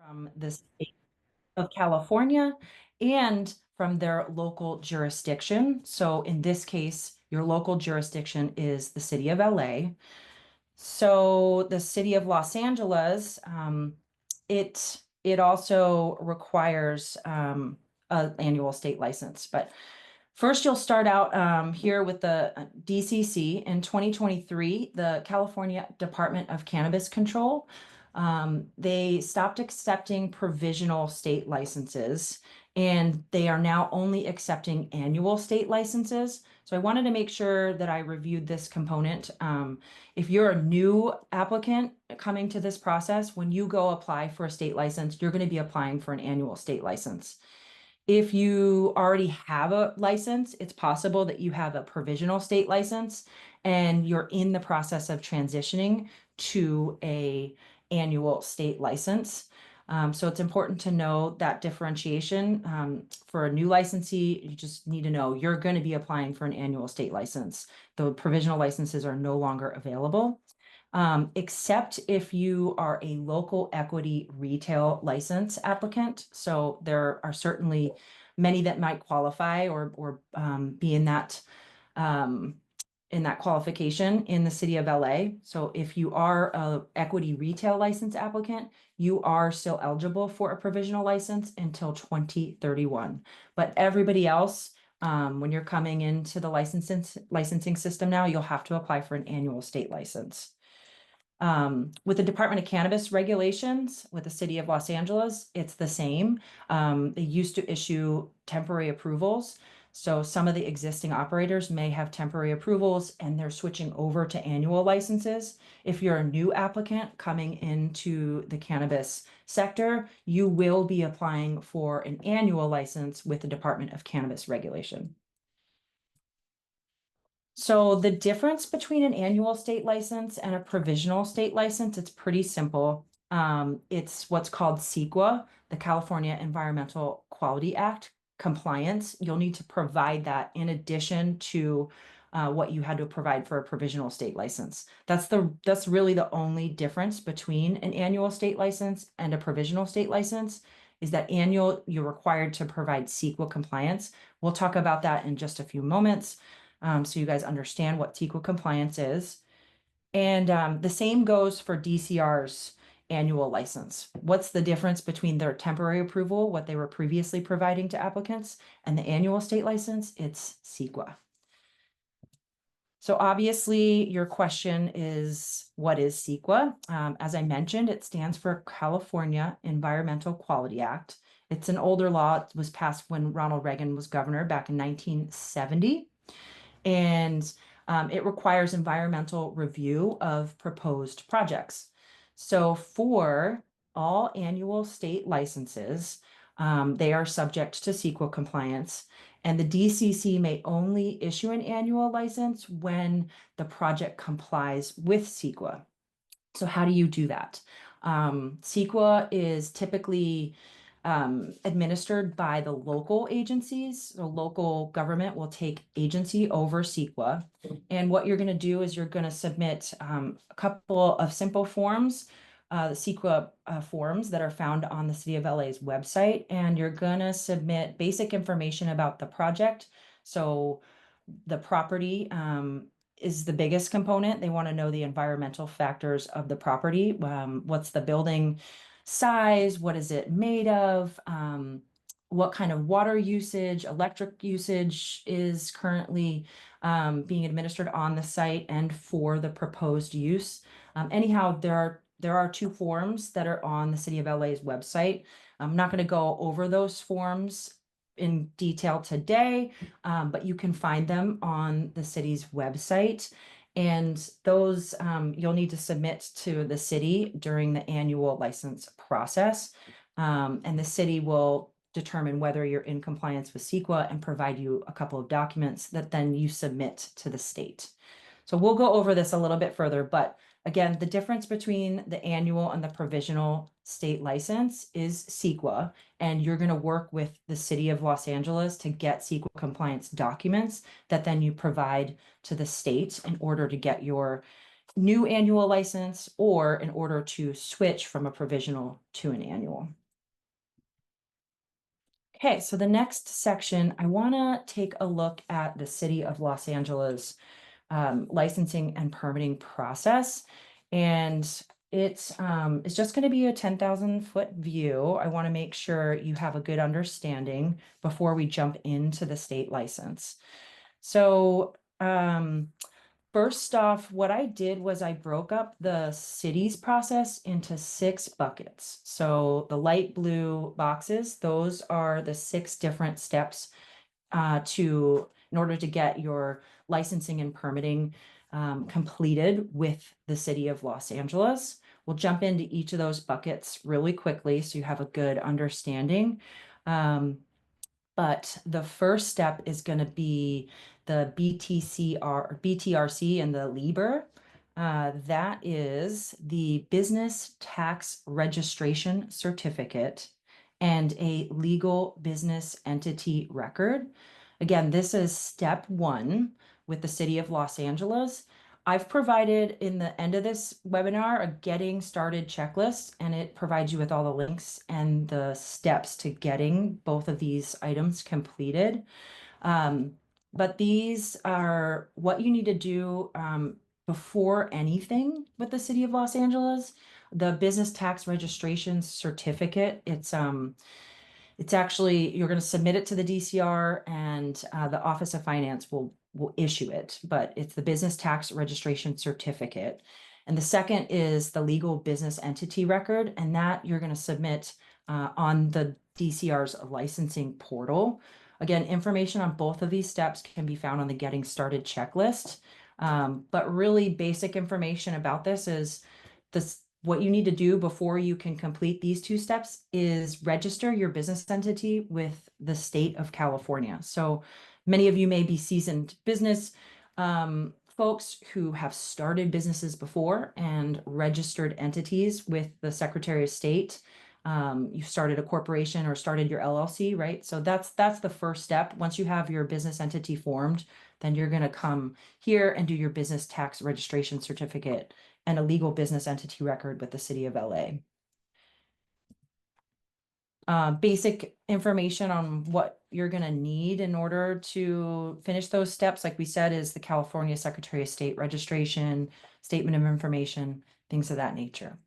from the state of California and from their local jurisdiction. So in this case, your local jurisdiction is the city of LA. So the city of Los Angeles, it also requires an annual state license. But first, you'll start out here with the DCC. In 2023, the California Department of Cannabis Control, they stopped accepting provisional state licenses, and they are now only accepting annual state licenses. So I wanted to make sure that I reviewed this component. If you're a new applicant coming to this process, when you go apply for a state license, you're going to be applying for an annual state license. If you already have a license, it's possible that you have a provisional state license and you're in the process of transitioning to a annual state license. So it's important to know that differentiation. For a new licensee, you just need to know you're going to be applying for an annual state license. The provisional licenses are no longer available. Except if you are a local equity retail license applicant. So there are certainly many that might qualify or be in that qualification in the city of LA. So if you are a equity retail license applicant, you are still eligible for a provisional license until 2031. But everybody else, when you're coming into the licensing system now, you'll have to apply for an annual state license. With the Department of Cannabis regulations with the city of Los Angeles, it's the same. They used to issue temporary approvals. So some of the existing operators may have temporary approvals and they're switching over to annual licenses. If you're a new applicant coming into the cannabis sector, you will be applying for an annual license with the Department of Cannabis regulation. So the difference between an annual state license and a provisional state license, it's pretty simple. It's what's called CEQA, the California Environmental Quality Act compliance. You'll need to provide that in addition to what you had to provide for a provisional state license. That's really the only difference between an annual state license and a provisional state license, is that annual, you're required to provide CEQA compliance. We'll talk about that in just a few moments. So you guys understand what CEQA compliance is. And the same goes for DCR's annual license. What's the difference between their temporary approval, what they were previously providing to applicants, and the annual state license? It's CEQA. So obviously your question is, what is CEQA? As I mentioned, it stands for California Environmental Quality Act. It's an older law. It was passed when Ronald Reagan was governor back in 1970. And it requires environmental review of proposed projects. So for all annual state licenses, they are subject to CEQA compliance, and the DCC may only issue an annual license when the project complies with CEQA. So how do you do that? CEQA is typically administered by the local agencies. So local government will take agency over CEQA. And what you're going to do is you're going to submit a couple of simple forms, the CEQA forms that are found on the City of LA's website. And you're going to submit basic information about the project. So the property is the biggest component. They want to know the environmental factors of the property. What's the building size? What is it made of? What kind of water usage, electric usage is currently being administered on the site and for the proposed use. Anyhow, there are two forms that are on the City of LA's website. I'm not going to go over those forms in detail today, but you can find them on the city's website. And those you'll need to submit to the city during the annual license process. And the city will determine whether you're in compliance with CEQA and provide you a couple of documents that then you submit to the state. So we'll go over this a little bit further, but again, the difference between the annual and the provisional state license is CEQA, and you're going to work with the City of Los Angeles to get CEQA compliance documents that then you provide to the state in order to get your new annual license or in order to switch from a provisional to an annual. Okay, so the next section, I want to take a look at the City of Los Angeles licensing and permitting process. And it's just going to be a 10,000-foot view. I want to make sure you have a good understanding before we jump into the state license. So first off, what I did was I broke up the city's process into 6 buckets. So the light blue boxes, those are the 6 different steps in order to get your licensing and permitting completed with the City of Los Angeles. We'll jump into each of those buckets really quickly so you have a good understanding. But the first step is going to be the BTRC and the LIBOR. That is the Business Tax Registration Certificate and a legal business entity record. Again, this is step 1 with the City of Los Angeles. I've provided in the end of this webinar a getting started checklist, and it provides you with all the links and the steps to getting both of these items completed. But these are what you need to do before anything with the City of Los Angeles. The business tax registration certificate, it's actually, you're going to submit it to the DCR, and the Office of Finance will issue it, but it's the business tax registration certificate. And the second is the legal business entity record, and that you're going to submit on the DCR's licensing portal. Again, information on both of these steps can be found on the Getting Started checklist. But really basic information about this is what you need to do before you can complete these 2 steps is register your business entity with the state of California. So many of you may be seasoned business folks who have started businesses before and registered entities with the Secretary of State. You started a corporation or started your LLC, right? So that's the first step. Once you have your business entity formed, then you're going to come here and do your business tax registration certificate and a legal business entity record with the City of LA. Basic information on what you're going to need in order to finish those steps, like we said, is the California Secretary of State registration, statement of information, things of that nature.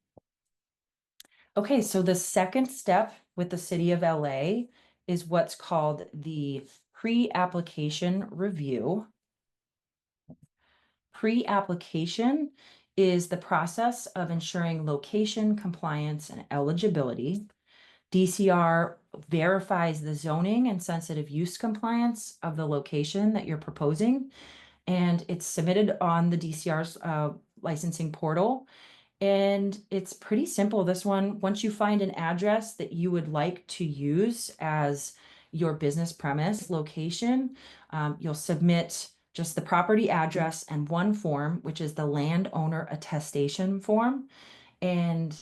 Okay, so the second step with the City of LA is what's called the pre-application review. Pre-application is the process of ensuring location compliance and eligibility. DCR verifies the zoning and sensitive use compliance of the location that you're proposing, and it's submitted on the DCR's licensing portal. And it's pretty simple. This one, once you find an address that you would like to use as your business premise location, you'll submit just the property address and one form, which is the landowner attestation form. And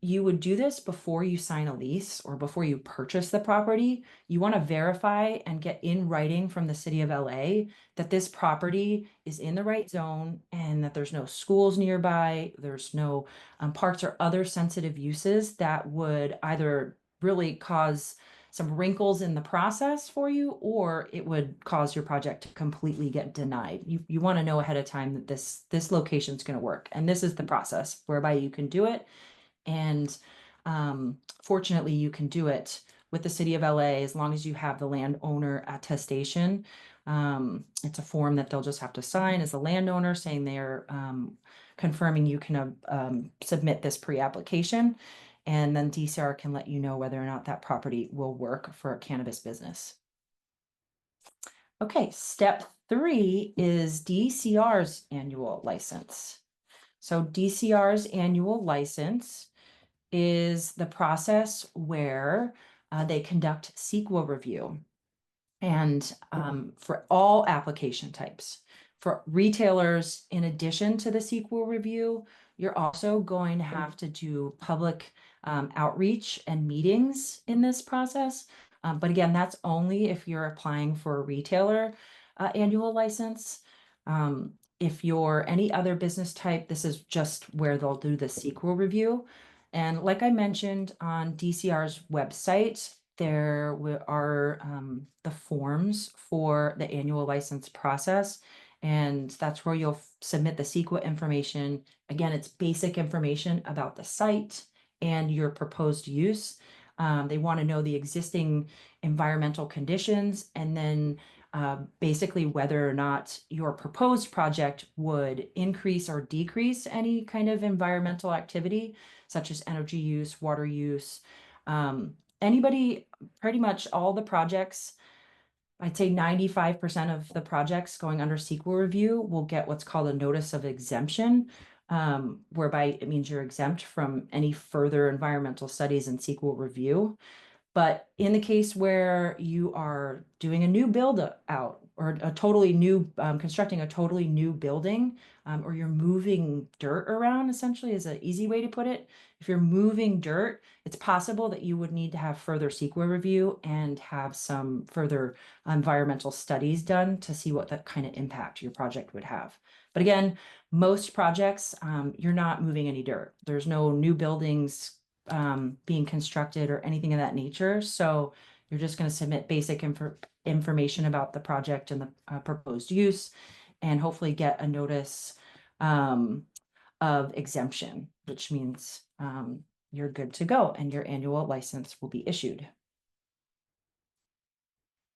you would do this before you sign a lease or before you purchase the property. You want to verify and get in writing from the City of LA that this property is in the right zone and that there's no schools nearby, there's no parks or other sensitive uses that would either really cause some wrinkles in the process for you, or it would cause your project to completely get denied. You want to know ahead of time that this location is going to work. And this is the process whereby you can do it. And fortunately, you can do it with the City of LA as long as you have the landowner attestation. It's a form that they'll just have to sign as a landowner saying they're confirming you can submit this pre-application. And then DCR can let you know whether or not that property will work for a cannabis business. Okay, step 3 is DCR's annual license. So DCR's annual license is the process where they conduct CEQA review. And for all application types, for retailers, in addition to the CEQA review, you're also going to have to do public outreach and meetings in this process. But again, that's only if you're applying for a retailer annual license. If you're any other business type, this is just where they'll do the CEQA review. And like I mentioned on DCR's website, there are the forms for the annual license process. And that's where you'll submit the CEQA information. Again, it's basic information about the site and your proposed use. They want to know the existing environmental conditions, and then basically whether or not your proposed project would increase or decrease any kind of environmental activity, such as energy use, water use. Anybody, pretty much all the projects, I'd say 95% of the projects going under CEQA review will get what's called a notice of exemption, whereby it means you're exempt from any further environmental studies and CEQA review. But in the case where you are doing a new build out, or a totally new, constructing a totally new building, or you're moving dirt around, essentially is an easy way to put it. If you're moving dirt, it's possible that you would need to have further CEQA review and have some further environmental studies done to see what that kind of impact your project would have. But again, most projects, you're not moving any dirt. There's no new buildings being constructed or anything of that nature. So you're just going to submit basic information about the project and the proposed use, and hopefully get a notice of exemption, which means you're good to go and your annual license will be issued.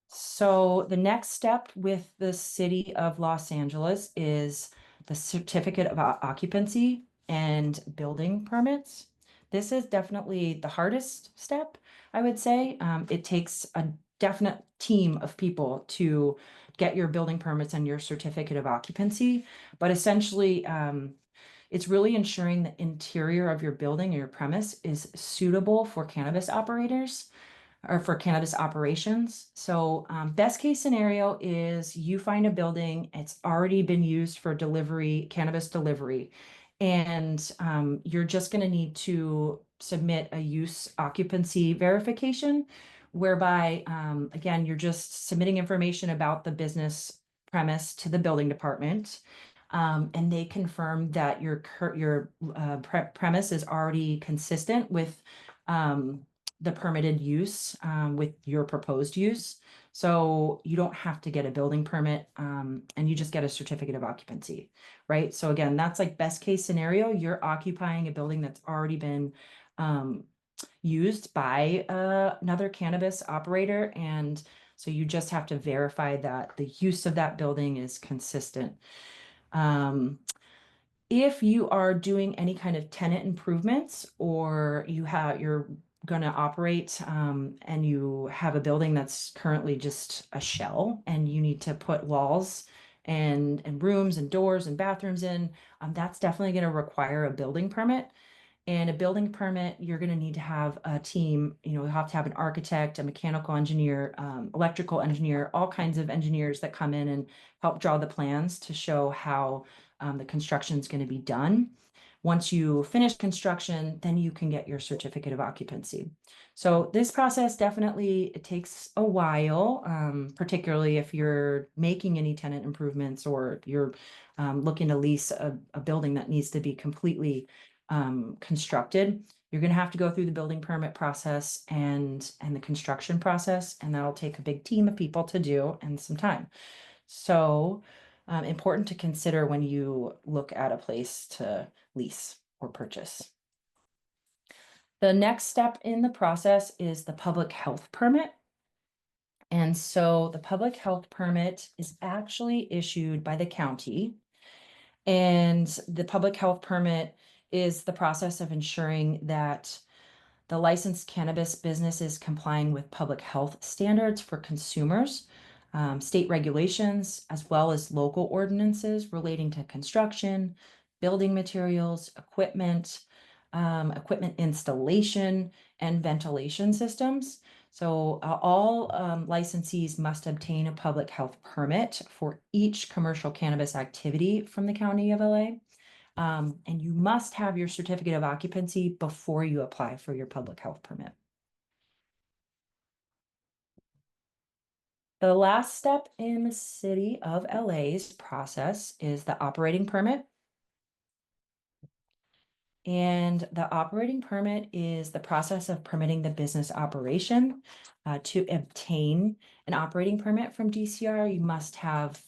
So the next step with the city of Los Angeles is the certificate of occupancy and building permits. This is definitely the hardest step, I would say. It takes a definite team of people to get your building permits and your certificate of occupancy. But essentially, it's really ensuring the interior of your building or your premise is suitable for cannabis operators, or for cannabis operations. So best case scenario is you find a building, it's already been used for delivery, cannabis delivery, and you're just going to need to submit a use occupancy verification, whereby, again, you're just submitting information about the business premise to the building department. And they confirm that your premise is already consistent with the permitted use with your proposed use. So you don't have to get a building permit, and you just get a certificate of occupancy, right? So again, that's like best case scenario. You're occupying a building that's already been used by another cannabis operator. And so you just have to verify that the use of that building is consistent. If you are doing any kind of tenant improvements, or you're going to operate and you have a building that's currently just a shell and you need to put walls and rooms and doors and bathrooms in, that's definitely going to require a building permit. And a building permit, you're going to need to have a team, you have to have an architect, a mechanical engineer, electrical engineer, all kinds of engineers that come in and help draw the plans to show how the construction is going to be done. Once you finish construction, then you can get your certificate of occupancy. So this process definitely, it takes a while, particularly if you're making any tenant improvements, or you're looking to lease a building that needs to be completely constructed. You're going to have to go through the building permit process and the construction process, and that'll take a big team of people to do and some time. So important to consider when you look at a place to lease or purchase. The next step in the process is the public health permit. And so the public health permit is actually issued by the county. And the public health permit is the process of ensuring that the licensed cannabis business is complying with public health standards for consumers, state regulations, as well as local ordinances relating to construction, building materials, equipment, equipment installation, and ventilation systems. So all licensees must obtain a public health permit for each commercial cannabis activity from the County of LA. And you must have your certificate of occupancy before you apply for your public health permit. The last step in the city of LA's process is the operating permit. And the operating permit is the process of permitting the business operation. To obtain an operating permit from DCR, you must have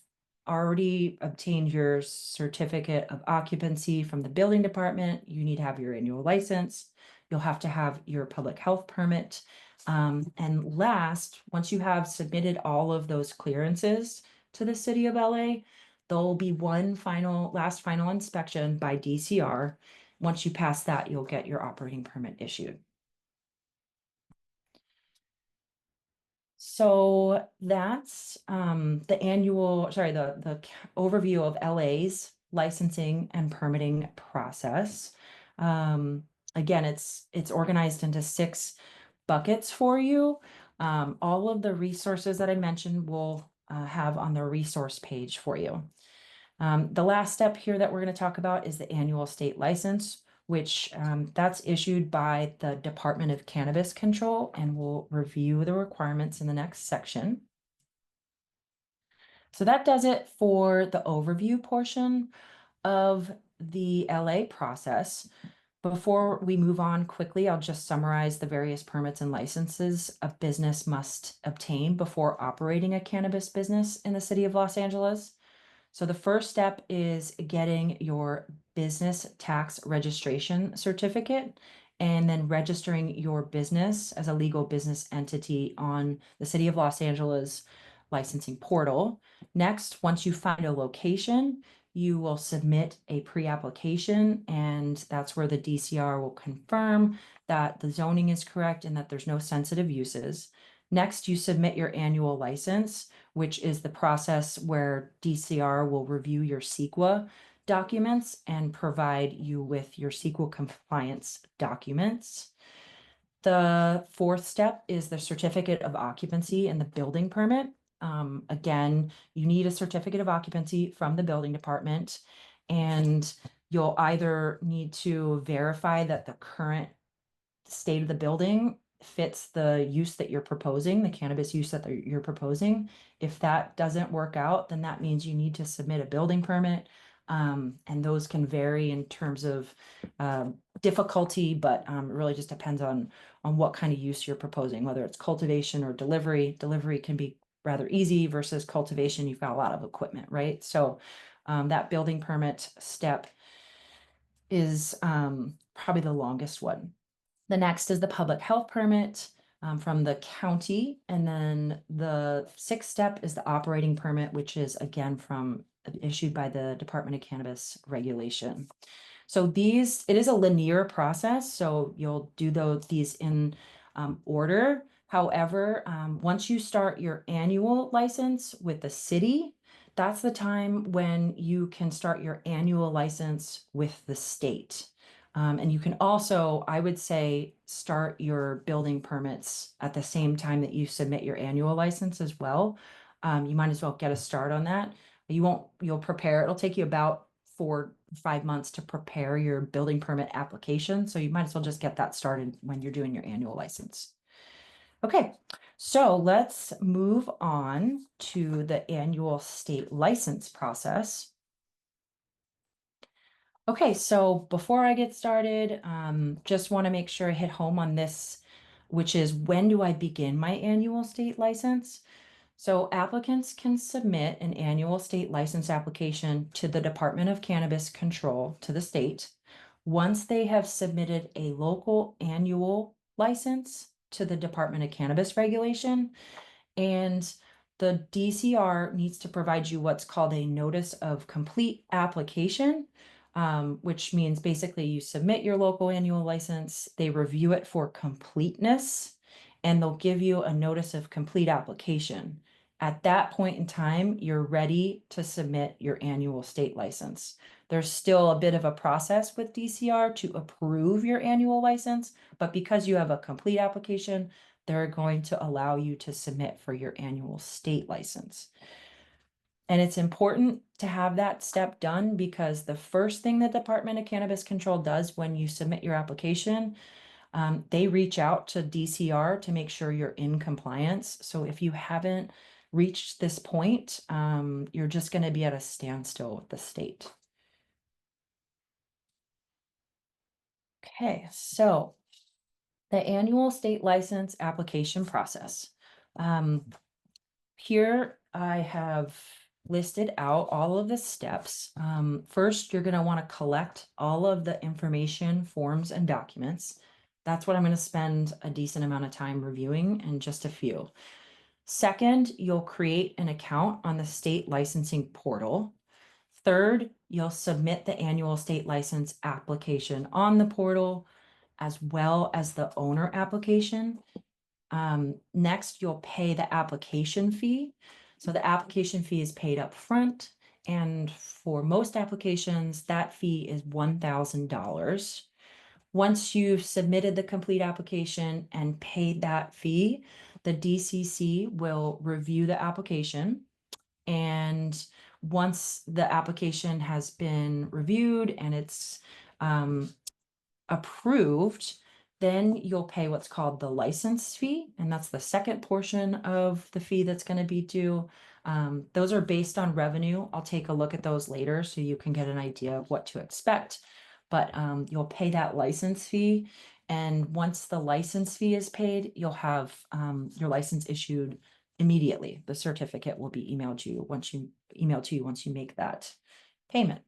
already obtained your certificate of occupancy from the building department. You need to have your annual license. You'll have to have your public health permit. And last, once you have submitted all of those clearances to the city of LA, there'll be one last final inspection by DCR. Once you pass that, you'll get your operating permit issued. So that's the overview of LA's licensing and permitting process. Again, it's organized into 6 buckets for you. All of the resources that I mentioned will have on the resource page for you. The last step here that we're going to talk about is the annual state license, which that's issued by the Department of Cannabis Control, and we'll review the requirements in the next section. So that does it for the overview portion of the LA process. Before we move on quickly, I'll just summarize the various permits and licenses a business must obtain before operating a cannabis business in the city of Los Angeles. So the first step is getting your business tax registration certificate and then registering your business as a legal business entity on the City of Los Angeles licensing portal. Next, once you find a location, you will submit a pre-application, and that's where the DCR will confirm that the zoning is correct and that there's no sensitive uses. Next, you submit your annual license, which is the process where DCR will review your CEQA documents and provide you with your CEQA compliance documents. The fourth step is the certificate of occupancy and the building permit. Again, you need a certificate of occupancy from the building department, and you'll either need to verify that the current state of the building fits the use that you're proposing, the cannabis use that you're proposing. If that doesn't work out, then that means you need to submit a building permit. And those can vary in terms of difficulty, but it really just depends on what kind of use you're proposing, whether it's cultivation or delivery. Delivery can be rather easy versus cultivation. You've got a lot of equipment, right? So that building permit step is probably the longest one. The next is the public health permit from the county. And then the 6th step is the operating permit, which is again issued by the Department of Cannabis Regulation. So it is a linear process. So you'll do these in order. However, once you start your annual license with the city, that's the time when you can start your annual license with the state. And you can also, I would say, start your building permits at the same time that you submit your annual license as well. You might as well get a start on that. You'll prepare, it'll take you about 4 or 5 months to prepare your building permit application. So you might as well just get that started when you're doing your annual license. Okay, so let's move on to the annual state license process. Okay, so before I get started, just want to make sure I hit home on this, which is when do I begin my annual state license? So applicants can submit an annual state license application to the Department of Cannabis Control to the state. Once they have submitted a local annual license to the Department of Cannabis Regulation, and the DCR needs to provide you what's called a notice of complete application, which means basically you submit your local annual license, they review it for completeness, and they'll give you a notice of complete application. At that point in time, you're ready to submit your annual state license. There's still a bit of a process with DCR to approve your annual license, but because you have a complete application, they're going to allow you to submit for your annual state license. And it's important to have that step done because the first thing the Department of Cannabis Control does when you submit your application, they reach out to DCR to make sure you're in compliance. So if you haven't reach this point, you're just going to be at a standstill with the state. Okay, so the annual state license application process. Here I have listed out all of the steps. First, you're going to want to collect all of the information, forms, and documents. That's what I'm going to spend a decent amount of time reviewing in just a few. Second, you'll create an account on the state licensing portal. Third, you'll submit the annual state license application on the portal, as well as the owner application. Next, you'll pay the application fee. So the application fee is paid up front, and for most applications, that fee is $1,000. Once you've submitted the complete application and paid that fee, the DCC will review the application. And once the application has been reviewed and it's approved, then you'll pay what's called the license fee, and that's the second portion of the fee that's going to be due. Those are based on revenue. I'll take a look at those later so you can get an idea of what to expect. But you'll pay that license fee, and once the license fee is paid, you'll have your license issued immediately. The certificate will be emailed to you once you make that payment.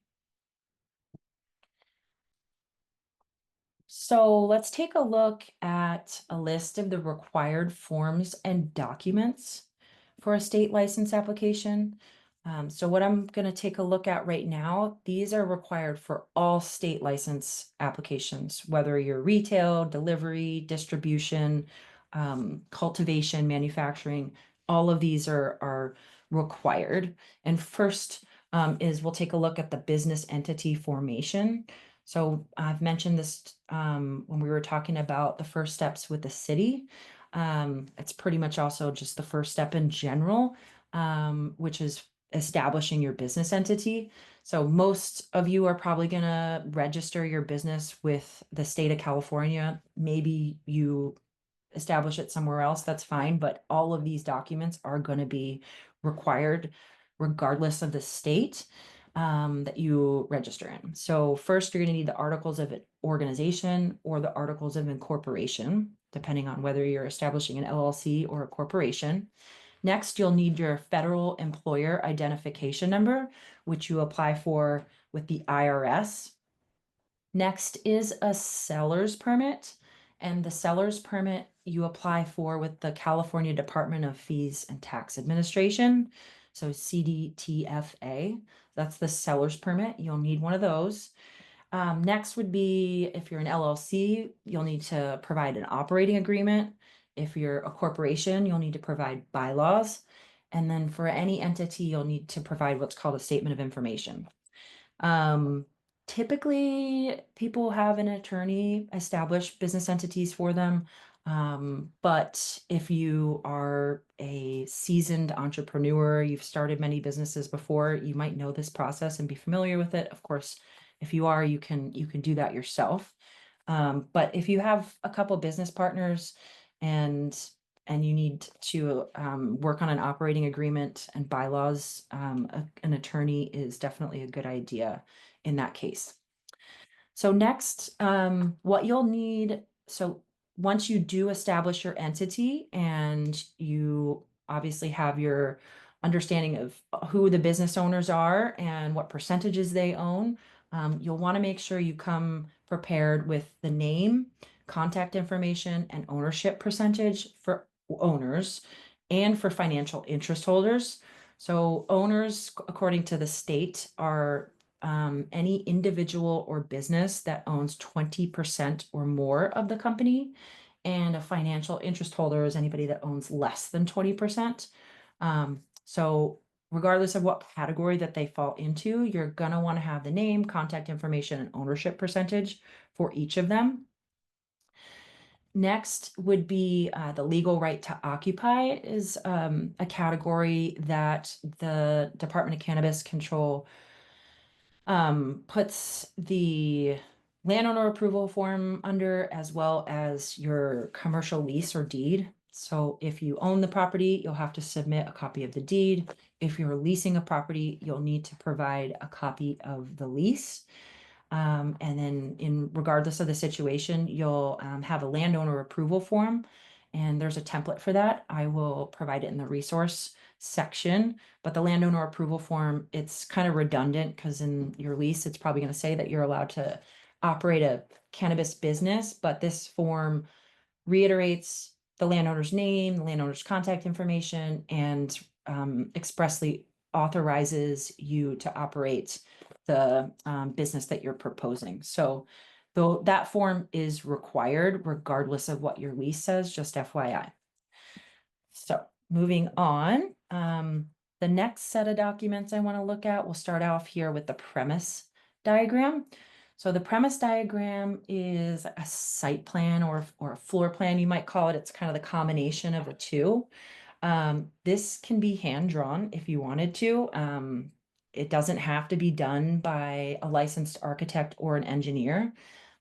So let's take a look at a list of the required forms and documents for a state license application. So what I'm going to take a look at right now, these are required for all state license applications, whether you're retail, delivery, distribution, cultivation, manufacturing, all of these are required. And first we'll take a look at the business entity formation. So I've mentioned this when we were talking about the first steps with the city. It's pretty much also just the first step in general, which is establishing your business entity. So most of you are probably going to register your business with the state of California. Maybe you establish it somewhere else, that's fine, but all of these documents are going to be required regardless of the state that you register in. So first, you're going to need the articles of organization or the articles of incorporation, depending on whether you're establishing an LLC or a corporation. Next, you'll need your federal employer identification number, which you apply for with the IRS. Next is a seller's permit, and the seller's permit you apply for with the California Department of Fees and Tax Administration. So CDTFA, that's the seller's permit. You'll need one of those. Next would be, if you're an LLC, you'll need to provide an operating agreement. If you're a corporation, you'll need to provide bylaws. And then for any entity, you'll need to provide what's called a statement of information. Typically, people have an attorney establish business entities for them. But if you are a seasoned entrepreneur, you've started many businesses before, you might know this process and be familiar with it. Of course, if you are, you can do that yourself. But if you have a couple business partners and you need to work on an operating agreement and bylaws, an attorney is definitely a good idea in that case. So next, what you'll need, so once you do establish your entity and you obviously have your understanding of who the business owners are and what percentages they own, you'll want to make sure you come prepared with the name, contact information, and ownership percentage for owners and for financial interest holders. So owners, according to the state, are any individual or business that owns 20% or more of the company, and a financial interest holder is anybody that owns less than 20%. So regardless of what category that they fall into, you're gonna want to have the name, contact information, and ownership percentage for each of them. Next would be the legal right to occupy is a category that the Department of Cannabis Control puts the landowner approval form under, as well as your commercial lease or deed. So if you own the property, you'll have to submit a copy of the deed. If you're leasing a property, you'll need to provide a copy of the lease. And then regardless of the situation, you'll have a landowner approval form. And there's a template for that. I will provide it in the resource section. But the landowner approval form, it's kind of redundant because in your lease, it's probably going to say that you're allowed to operate a cannabis business. But this form reiterates the landowner's name, the landowner's contact information, and expressly authorizes you to operate the business that you're proposing. So though that form is required regardless of what your lease says, just FYI. So moving on, the next set of documents I want to look at, we'll start off here with the premise diagram. So the premise diagram is a site plan or a floor plan, you might call it. It's kind of the combination of the two. This can be hand drawn if you wanted to. It doesn't have to be done by a licensed architect or an engineer.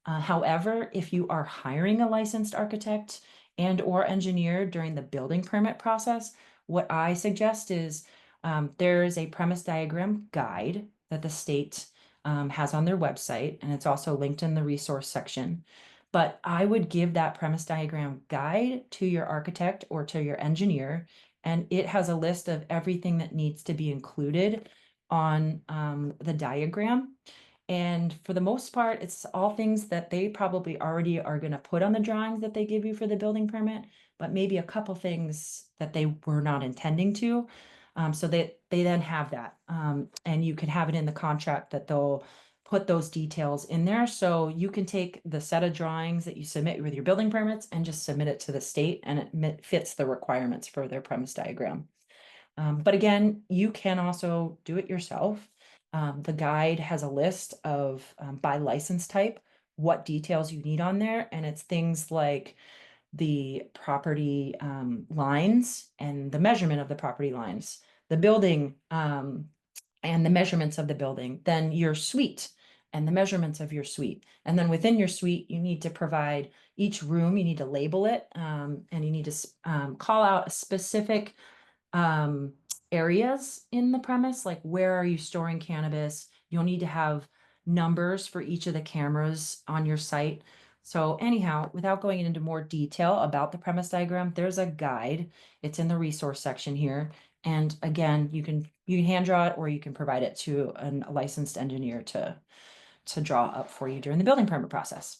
However, if you are hiring a licensed architect and or engineer during the building permit process, what I suggest is there is a premise diagram guide that the state has on their website, and it's also linked in the resource section. But I would give that premise diagram guide to your architect or to your engineer, and it has a list of everything that needs to be included on the diagram. And for the most part, it's all things that they probably already are going to put on the drawings that they give you for the building permit, but maybe a couple things that they were not intending to. So they then have that. And you can have it in the contract that they'll put those details in there. So you can take the set of drawings that you submit with your building permits and just submit it to the state, and it fits the requirements for their premise diagram. But again, you can also do it yourself. The guide has a list of by license type, what details you need on there. And it's things like the property lines and the measurement of the property lines, the building and the measurements of the building, then your suite and the measurements of your suite. And then within your suite, you need to provide each room, you need to label it, and you need to call out a specific areas in the premise, like where are you storing cannabis? You'll need to have numbers for each of the cameras on your site. So anyhow, without going into more detail about the premise diagram, there's a guide. It's in the resource section here. And again, you can hand draw it, or you can provide it to a licensed engineer to draw up for you during the building permit process.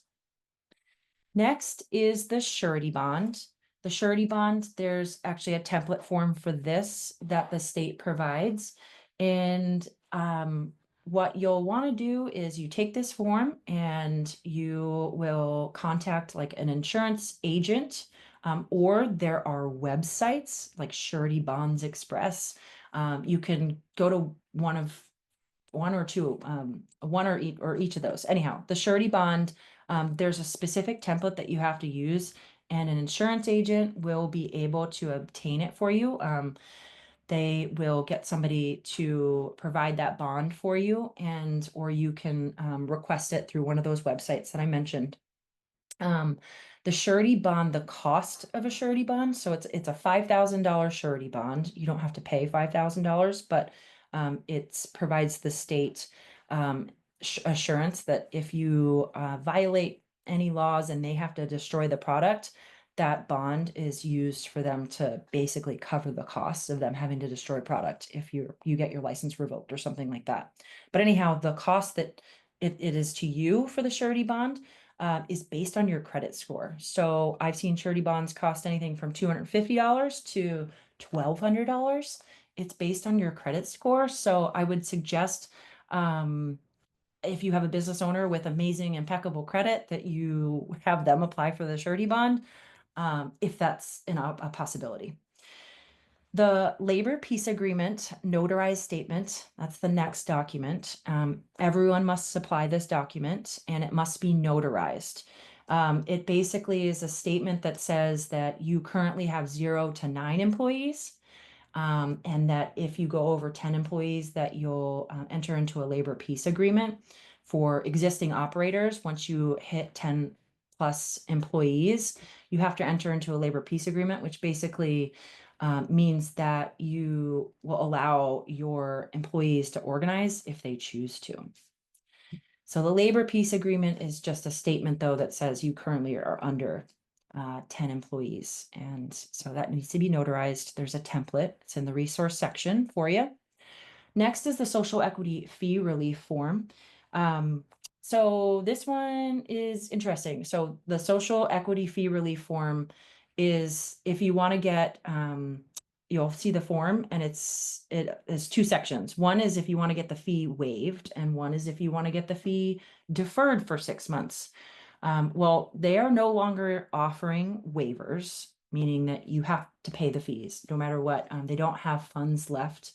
Next is the surety bond. The surety bond, there's actually a template form for this that the state provides. And what you'll want to do is you take this form and you will contact like an insurance agent, or there are websites like Surety Bonds Express. You can go to one or each of those. Anyhow, the surety bond, there's a specific template that you have to use, and an insurance agent will be able to obtain it for you. They will get somebody to provide that bond for you, or you can request it through one of those websites that I mentioned. The surety bond, the cost of a surety bond, so it's a $5,000 surety bond. You don't have to pay $5,000, but it provides the state assurance that if you violate any laws and they have to destroy the product, that bond is used for them to basically cover the costs of them having to destroy product if you get your license revoked or something like that. But anyhow, the cost that it is to you for the surety bond is based on your credit score. So I've seen surety bonds cost anything from $250 to $1,200. It's based on your credit score. So I would suggest if you have a business owner with amazing, impeccable credit, that you have them apply for the surety bond, if that's a possibility. The labor peace agreement notarized statement, that's the next document. Everyone must supply this document, and it must be notarized. It basically is a statement that says that you currently have 0 to 9 employees, and that if you go over 10 employees, that you'll enter into a labor peace agreement. For existing operators, once you hit 10 plus employees, you have to enter into a labor peace agreement, which basically means that you will allow your employees to organize if they choose to. So the labor peace agreement is just a statement, though, that says you currently are under 10 employees. And so that needs to be notarized. There's a template. It's in the resource section for you. Next is the social equity fee relief form. So this one is interesting. So the social equity fee relief form is if you want to get, you'll see the form and it is two sections. One is if you want to get the fee waived, and one is if you want to get the fee deferred for 6 months. Well, they are no longer offering waivers, meaning that you have to pay the fees no matter what. They don't have funds left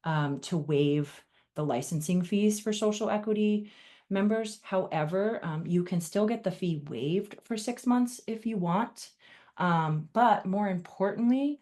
to waive the licensing fees for social equity members. However, you can still get the fee waived for 6 months if you want. But more importantly,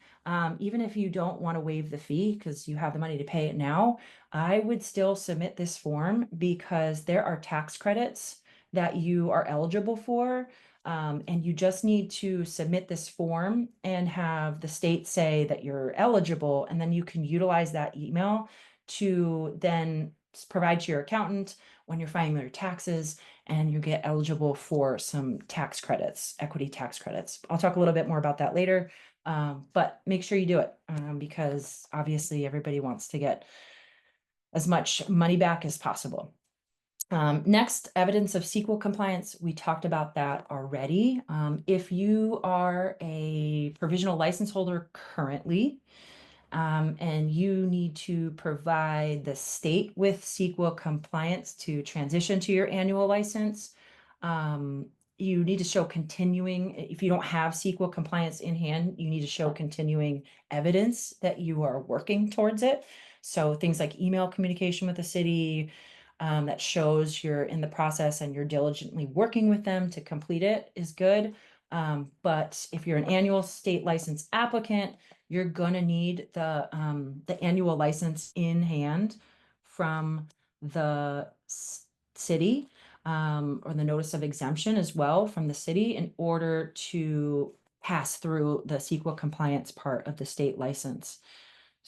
even if you don't want to waive the fee because you have the money to pay it now, I would still submit this form because there are tax credits that you are eligible for. And you just need to submit this form and have the state say that you're eligible, and then you can utilize that email to then provide to your accountant when you're filing your taxes, and you get eligible for some tax credits, equity tax credits. I'll talk a little bit more about that later, but make sure you do it because obviously everybody wants to get as much money back as possible. Next, evidence of CEQA compliance. We talked about that already. If you are a provisional license holder currently, and you need to provide the state with CEQA compliance to transition to your annual license, you need to show continuing, if you don't have CEQA compliance in hand, you need to show continuing evidence that you are working towards it. So things like email communication with the city, that shows you're in the process and you're diligently working with them to complete it is good. But if you're an annual state license applicant, you're gonna need the annual license in hand from the city, or the notice of exemption as well from the city in order to pass through the CEQA compliance part of the state license.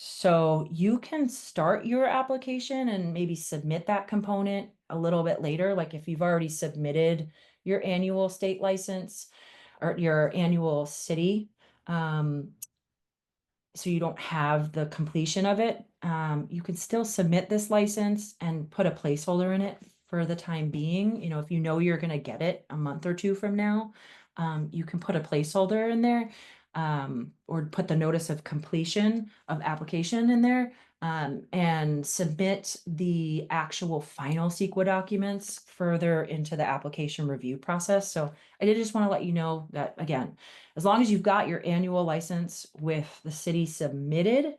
So you can start your application and maybe submit that component a little bit later, like if you've already submitted your annual state license or your annual city, so you don't have the completion of it, you can still submit this license and put a placeholder in it for the time being. You know, if you know you're gonna get it a month or two from now, you can put a placeholder in there, or put the notice of completion of application in there, and submit the actual final CEQA documents further into the application review process. So I did just want to let you know that, again, as long as you've got your annual license with the city submitted,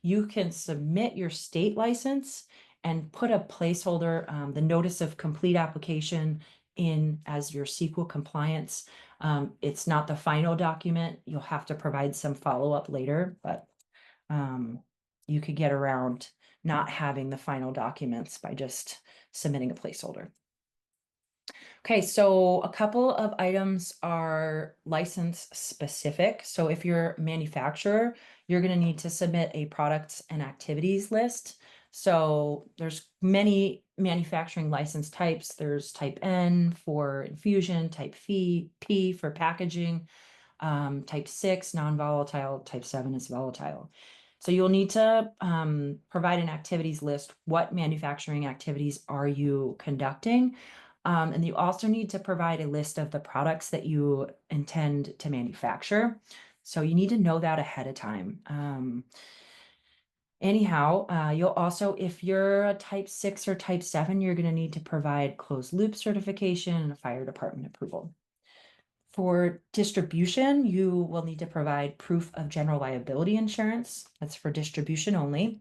you can submit your state license and put a placeholder, the notice of complete application in as your CEQA compliance. It's not the final document. You'll have to provide some follow-up later, but you could get around not having the final documents by just submitting a placeholder. Okay, so a couple of items are license specific. So if you're a manufacturer, you're going to need to submit a products and activities list. So there's many manufacturing license types. There's type N for infusion, type P for packaging, type 6 non-volatile, type 7 is volatile. So you'll need to provide an activities list. What manufacturing activities are you conducting? And you also need to provide a list of the products that you intend to manufacture. So you need to know that ahead of time. Anyhow, you'll also, if you're a type 6 or type 7, you're going to need to provide closed loop certification and a fire department approval. For distribution, you will need to provide proof of general liability insurance. That's for distribution only.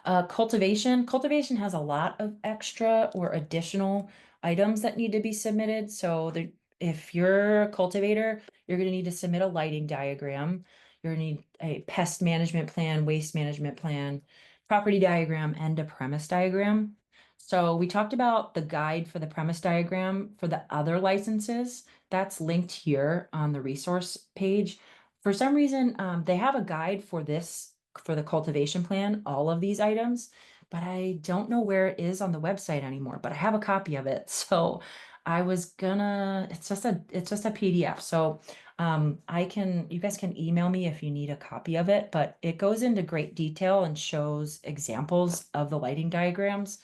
Cultivation has a lot of extra or additional items that need to be submitted. So if you're a cultivator, you're going to need to submit a lighting diagram. You're going to need a pest management plan, waste management plan, property diagram, and a premise diagram. So we talked about the guide for the premise diagram for the other licenses. that's linked here on the resource page. For some reason, they have a guide for this, for the cultivation plan, all of these items, but I don't know where it is on the website anymore, but I have a copy of it. So I was gonna, it's just a PDF. So you guys can email me if you need a copy of it, but it goes into great detail and shows examples of the lighting diagrams.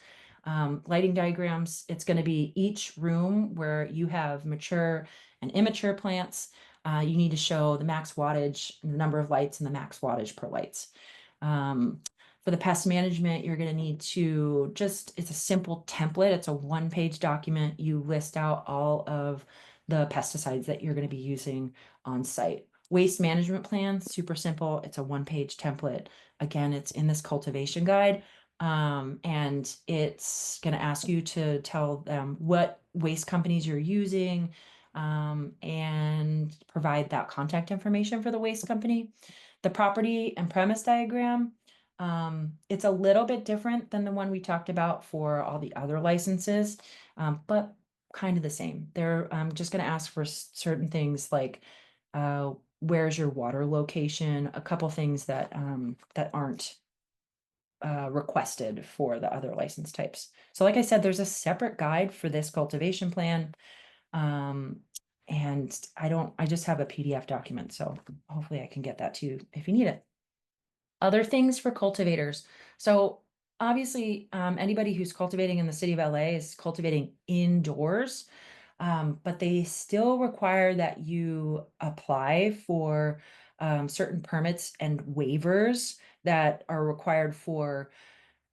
Lighting diagrams, it's going to be each room where you have mature and immature plants. You need to show the max wattage, the number of lights, and the max wattage per lights. For the pest management, you're going to need to it's a simple template. It's a one-page document. You list out all of the pesticides that you're going to be using on site. Waste management plan, super simple. It's a one-page template. Again, it's in this cultivation guide. And it's going to ask you to tell them what waste companies you're using, and provide that contact information for the waste company. The property and premise diagram, it's a little bit different than the one we talked about for all the other licenses, but kind of the same. They're just going to ask for certain things like where's your water location, a couple things that that aren't requested for the other license types. So like I said, there's a separate guide for this cultivation plan. Um, and I just have a PDF document, so hopefully I can get that to you if you need it. Other things for cultivators. So obviously, anybody who's cultivating in the city of LA is cultivating indoors, but they still require that you apply for certain permits and waivers that are required for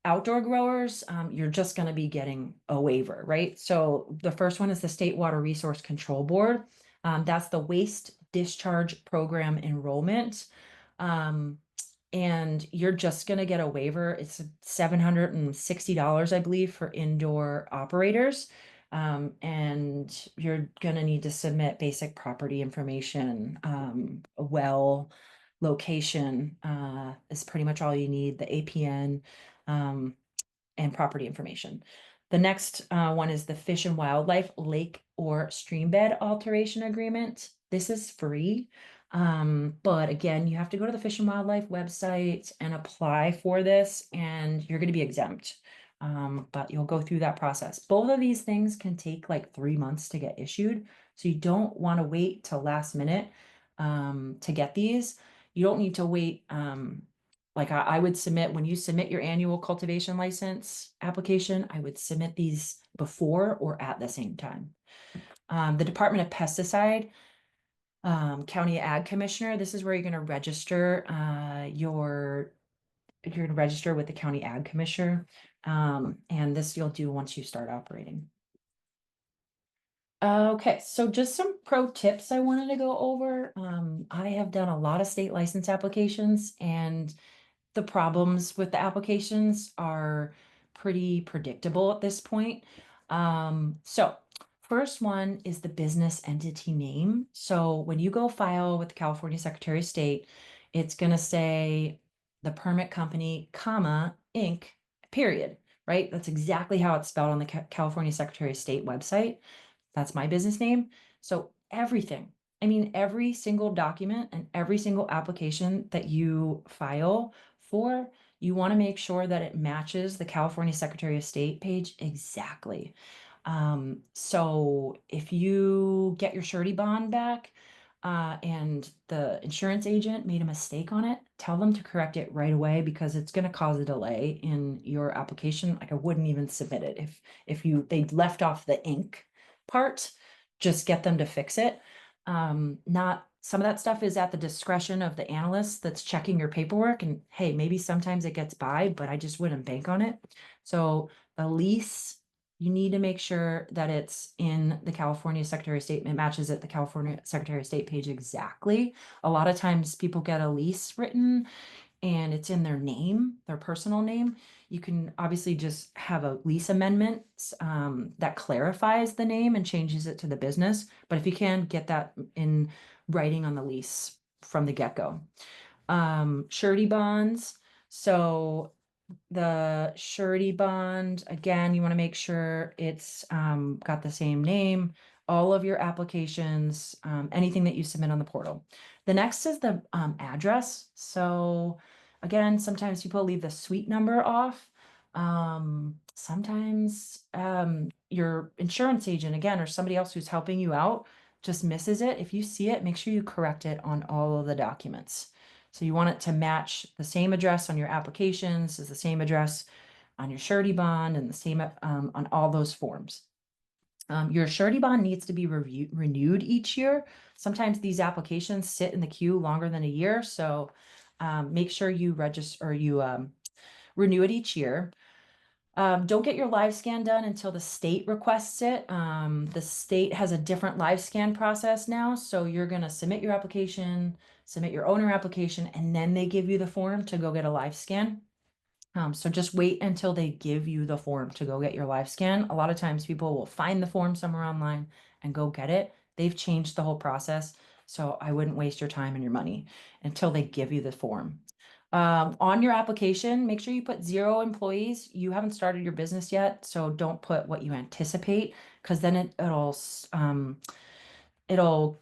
outdoor growers. You're just going to be getting a waiver, right? So the first one is the State Water Resource Control Board. That's the Waste Discharge Program enrollment. Um, and you're just going to get a waiver. It's $760, I believe, for indoor operators. And you're going to need to submit basic property information, a well location is pretty much all you need, the APN, and property information. The next one is the Fish and Wildlife Lake or Streambed Alteration Agreement. This is free. But again, you have to go to the Fish and Wildlife website and apply for this, and you're going to be exempt. But you'll go through that process. Both of these things can take like 3 months to get issued. So you don't want to wait till last minute to get these. You don't need to wait. Like I would submit, when you submit your annual cultivation license application, I would submit these before or at the same time. The Department of Pesticide, County Ag Commissioner, this is where you're going to register you're going to register with the County Ag Commissioner. And this you'll do once you start operating. Okay, so just some pro tips I wanted to go over. I have done a lot of state license applications, and the problems with the applications are pretty predictable at this point. So first one is the business entity name. So when you go file with the California Secretary of State, it's going to say the permit company, comma, Inc., period, right? That's exactly how it's spelled on the California Secretary of State website. That's my business name. So everything, I mean, every single document and every single application that you file for, you want to make sure that it matches the California Secretary of State page exactly. So if you get your surety bond back, and the insurance agent made a mistake on it, tell them to correct it right away, because it's going to cause a delay in your application. Like I wouldn't even submit it if they left off the ink part. Just get them to fix it. Not some of that stuff is at the discretion of the analyst that's checking your paperwork, and hey, maybe sometimes it gets by, but I just wouldn't bank on it. So the lease, you need to make sure that it's in the California Secretary of State. It matches at the California Secretary of State page exactly. A lot of times people get a lease written and it's in their name, their personal name. You can obviously just have a lease amendment that clarifies the name and changes it to the business. But if you can, get that in writing on the lease from the get-go. Surety bonds. So the surety bond, again, you want to make sure it's got the same name. all of your applications, anything that you submit on the portal. The next is the address. So again, sometimes people leave the suite number off. Sometimes your insurance agent, again, or somebody else who's helping you out just misses it. If you see it, make sure you correct it on all of the documents. So you want it to match the same address on your applications, is the same address on your surety bond, and the same on all those forms. Your surety bond needs to be renewed each year. Sometimes these applications sit in the queue longer than a year, so make sure you register or you renew it each year. Don't get your live scan done until the state requests it. The state has a different live scan process now, so you're going to submit your application, submit your owner application, and then they give you the form to go get a live scan. So just wait until they give you the form to go get your live scan. A lot of times people will find the form somewhere online and go get it. They've changed the whole process, so I wouldn't waste your time and your money until they give you the form. On your application, make sure you put 0 employees. You haven't started your business yet, so don't put what you anticipate, because then it'll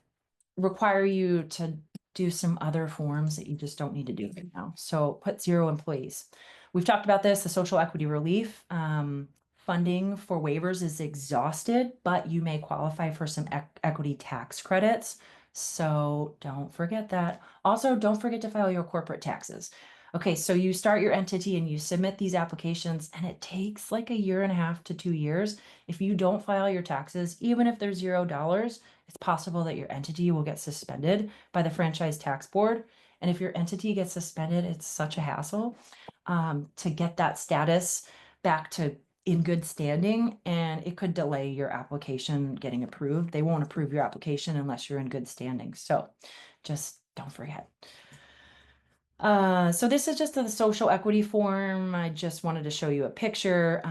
require you to do some other forms that you just don't need to do right now. So put 0 employees. We've talked about this, the social equity relief. Funding for waivers is exhausted, but you may qualify for some equity tax credits. So don't forget that. Also, don't forget to file your corporate taxes. Okay, so you start your entity and you submit these applications, and it takes like 1.5 to 2 years. If you don't file your taxes, even if they're $0, it's possible that your entity will get suspended by the Franchise Tax Board. And if your entity gets suspended, it's such a hassle to get that status back to in good standing, and it could delay your application getting approved. They won't approve your application unless you're in good standing. So just don't forget. So this is just the social equity form. I just wanted to show you a picture.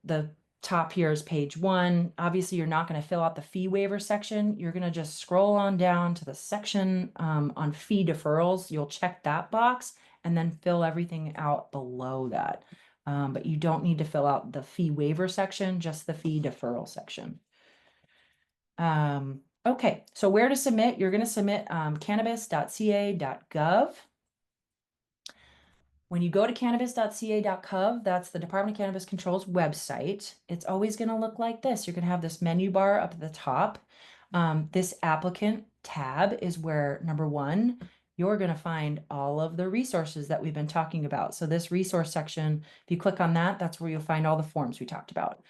The top here is page 1. Obviously, you're not going to fill out the fee waiver section. You're going to just scroll on down to the section on fee deferrals. You'll check that box and then fill everything out below that. But you don't need to fill out the fee waiver section, just the fee deferral section. Okay, so where to submit? You're going to submit cannabis.ca.gov. When you go to cannabis.ca.gov, that's the Department of Cannabis Control's website. It's always going to look like this. You're going to have this menu bar up at the top. This applicant tab is where, number 1, you're going to find all of the resources that we've been talking about. So this resource section, if you click on that, that's where you'll find all the forms we talked about.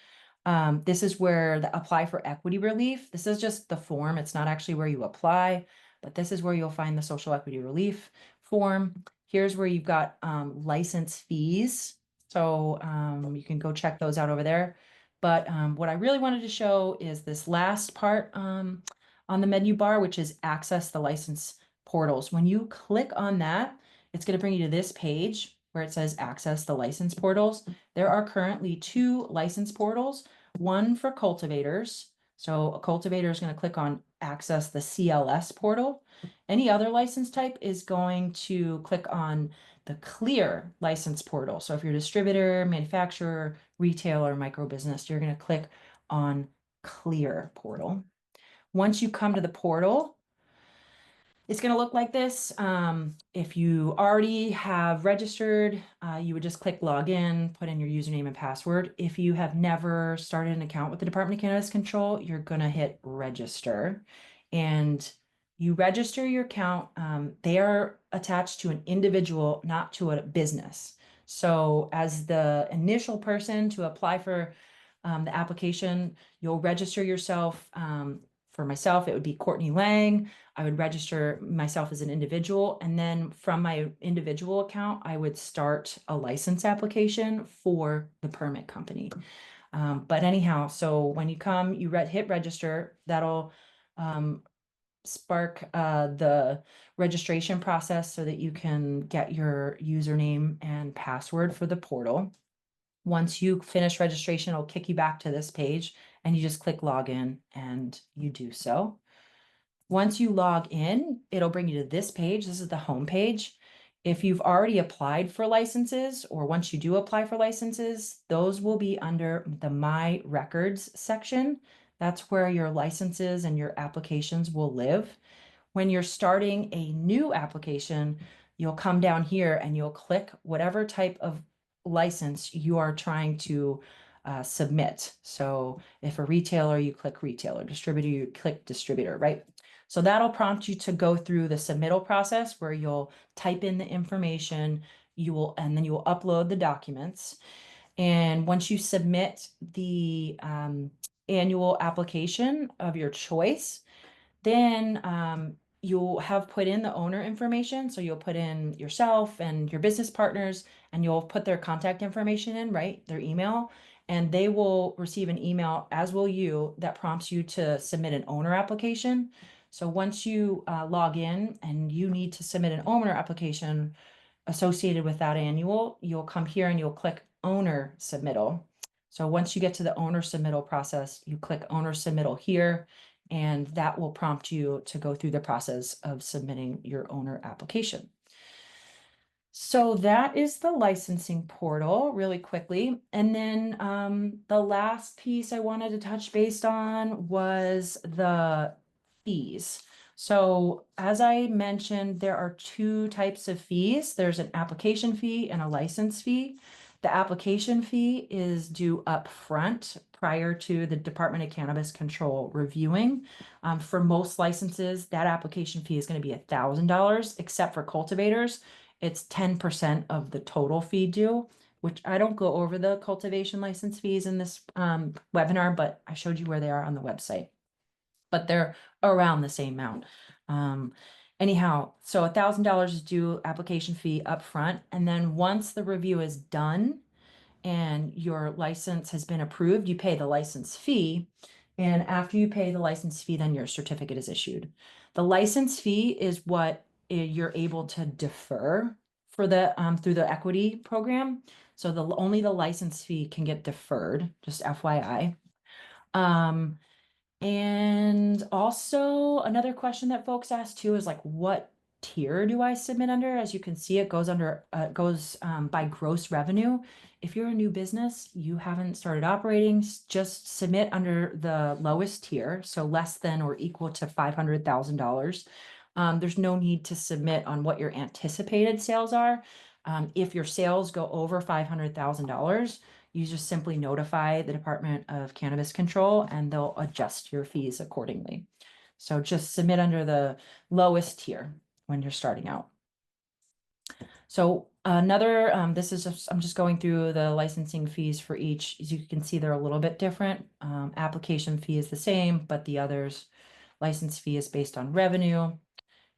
This is where the apply for equity relief. This is just the form. It's not actually where you apply, but this is where you'll find the social equity relief form. Here's where you've got license fees. So you can go check those out over there. But what I really wanted to show is this last part on the menu bar, which is access the license portals. When you click on that, it's going to bring you to this page where it says access the license portals. There are currently 2 license portals, one for cultivators. So a cultivator is going to click on access the CLS portal. Any other license type is going to click on the clear license portal. So if you're a distributor, manufacturer, retailer, micro business, you're going to click on clear portal. Once you come to the portal, it's going to look like this. If you already have registered, you would just click login, put in your username and password. If you have never started an account with the Department of Cannabis Control, you're going to hit register. And you register your account. They are attached to an individual, not to a business. So as the initial person to apply for the application, you'll register yourself. For myself, it would be Courtney Lang. I would register myself as an individual, and then from my individual account, I would start a license application for the permit company. But anyhow, so when you come, you hit register. That'll spark the registration process so that you can get your username and password for the portal. Once you finish registration, it'll kick you back to this page, and you just click login and you do so. Once you log in, it'll bring you to this page. This is the home page. If you've already applied for licenses, or once you do apply for licenses, those will be under the My Records section. That's where your licenses and your applications will live. When you're starting a new application, you'll come down here and you'll click whatever type of license you are trying to submit. So if a retailer, you click retailer, distributor, you click distributor, right? So that'll prompt you to go through the submittal process where you'll type in the information, and then you will upload the documents. And once you submit the annual application of your choice, then you'll have put in the owner information. So you'll put in yourself and your business partners, and you'll put their contact information in, right? Their email. And they will receive an email, as will you, that prompts you to submit an owner application. So once you log in and you need to submit an owner application associated with that annual, you'll come here and you'll click owner submittal. So once you get to the owner submittal process, you click owner submittal here, and that will prompt you to go through the process of submitting your owner application. So that is the licensing portal really quickly. And then the last piece I wanted to touch base on was the fees. So as I mentioned, there are two types of fees. There's an application fee and a license fee. The application fee is due up front prior to the Department of Cannabis Control reviewing. For most licenses, that application fee is going to be $1,000, except for cultivators. It's 10% of the total fee due, which I don't go over the cultivation license fees in this webinar, but I showed you where they are on the website. But they're around the same amount. Anyhow, so $1,000 is due application fee up front. And then once the review is done and your license has been approved, you pay the license fee. And after you pay the license fee, then your certificate is issued. The license fee is what you're able to defer for the through the equity program. So only the license fee can get deferred, just FYI. And also another question that folks ask too is like, what tier do I submit under? As you can see, it goes under by gross revenue. If you're a new business, you haven't started operating, just submit under the lowest tier, so less than or equal to $500,000. There's no need to submit on what your anticipated sales are. If your sales go over $500,000, you just simply notify the Department of Cannabis Control and they'll adjust your fees accordingly. So just submit under the lowest tier when you're starting out. So another, this is just, I'm just going through the licensing fees for each. As you can see, they're a little bit different. Application fee is the same, but the others, license fee is based on revenue.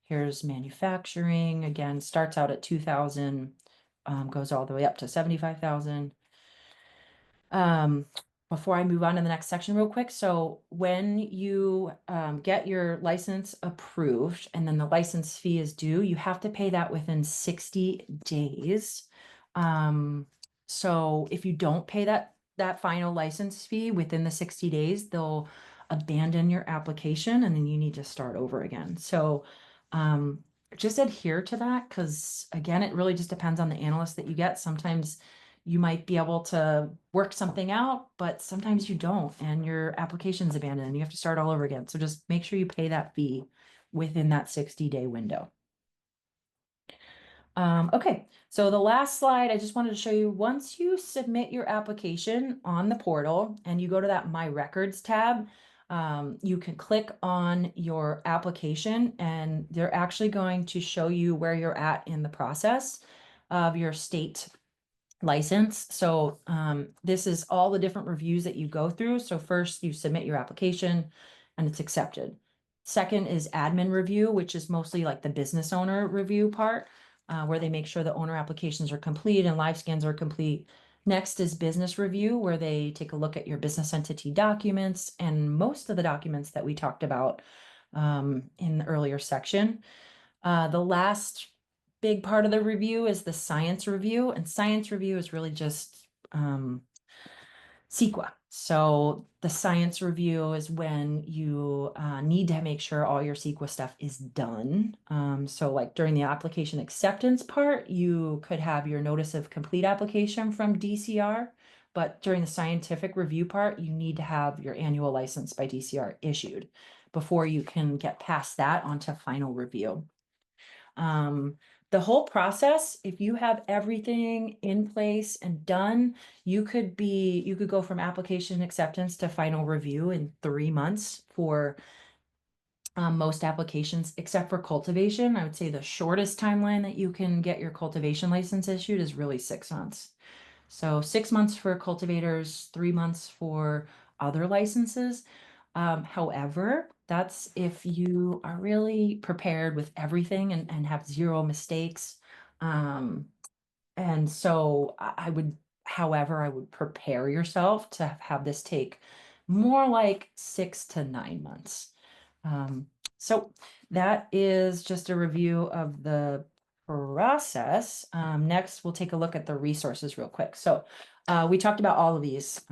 Here's manufacturing, again, starts out at 2,000, goes all the way up to 75,000. Before I move on to the next section real quick. So when you get your license approved and then the license fee is due, you have to pay that within 60 days. So if you don't pay that final license fee within the 60 days, they'll abandon your application and then you need to start over again. So just adhere to that, because again, it really just depends on the analyst that you get. Sometimes you might be able to work something out, but sometimes you don't, and your application's abandoned and you have to start all over again. So just make sure you pay that fee within that 60-day window. Okay, so the last slide, I just wanted to show you, once you submit your application on the portal and you go to that My Records tab, you can click on your application and they're actually going to show you where you're at in the process of your state license. So this is all the different reviews that you go through. So first you submit your application and it's accepted. Second is admin review, which is mostly like the business owner review part, where they make sure the owner applications are complete and live scans are complete. Next is business review, where they take a look at your business entity documents and most of the documents that we talked about in the earlier section. The last big part of the review is the science review, and science review is really just CEQA. So the science review is when you need to make sure all your CEQA stuff is done. So like during the application acceptance part, you could have your notice of complete application from DCR, but during the scientific review part, you need to have your annual license by DCR issued before you can get past that onto final review. The whole process, if you have everything in place and done, you could go from application acceptance to final review in 3 months for most applications, except for cultivation. I would say the shortest timeline that you can get your cultivation license issued is really 6 months. So 6 months for cultivators, 3 months for other licenses. However, that's if you are really prepared with everything and have zero mistakes. And so however, I would prepare yourself to have this take more like 6 to 9 months. So that is just a review of the process. Next, we'll take a look at the resources real quick. So we talked about all of these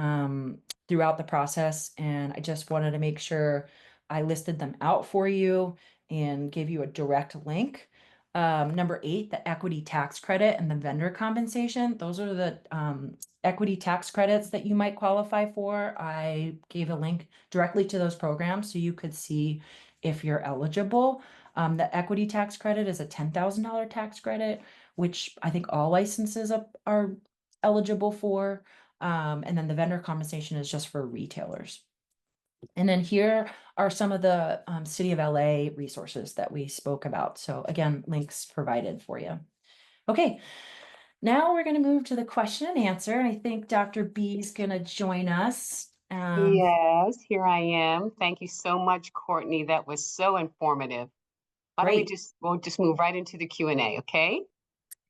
throughout the process, and I just wanted to make sure I listed them out for you and gave you a direct link. Number 8, the equity tax credit and the vendor compensation. Those are the equity tax credits that you might qualify for. I gave a link directly to those programs so you could see if you're eligible. The equity tax credit is a $10,000 tax credit, which I think all licenses are eligible for. And then the vendor compensation is just for retailers. And then here are some of the City of LA resources that we spoke about. So again, links provided for you. Okay, now we're going to move to the question and answer. I think Dr. B is going to join us. Yes, here I am. Thank you so much, Courtney. That was so informative. Why don't Great. we'll just move right into the Q&A, okay?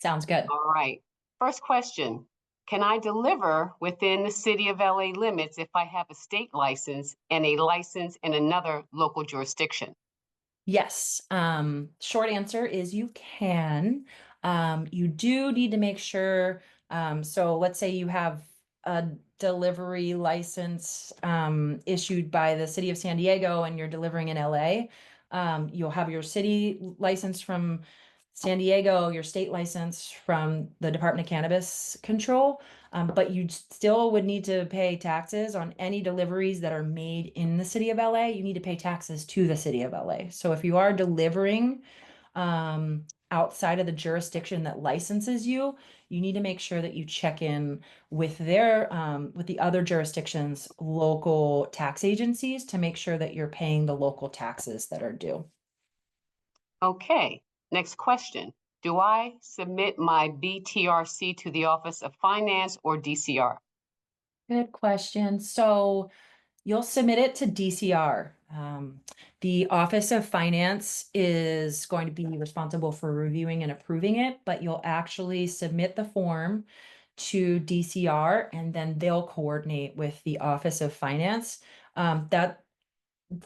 Sounds good. All right. First question. Can I deliver within the City of LA limits if I have a state license and a license in another local jurisdiction? Yes. Short answer is you can. You do need to make sure. So let's say you have a delivery license issued by the city of San Diego and you're delivering in LA. You'll have your city license from San Diego, your state license from the Department of Cannabis Control. But you still would need to pay taxes on any deliveries that are made in the city of LA. You need to pay taxes to the city of LA. So if you are delivering outside of the jurisdiction that licenses you, you need to make sure that you check in with with the other jurisdictions' local tax agencies to make sure that you're paying the local taxes that are due. Okay, next question. Do I submit my BTRC to the Office of Finance or DCR? Good question. So you'll submit it to DCR. The Office of Finance is going to be responsible for reviewing and approving it, but you'll actually submit the form to DCR and then they'll coordinate with the Office of Finance. That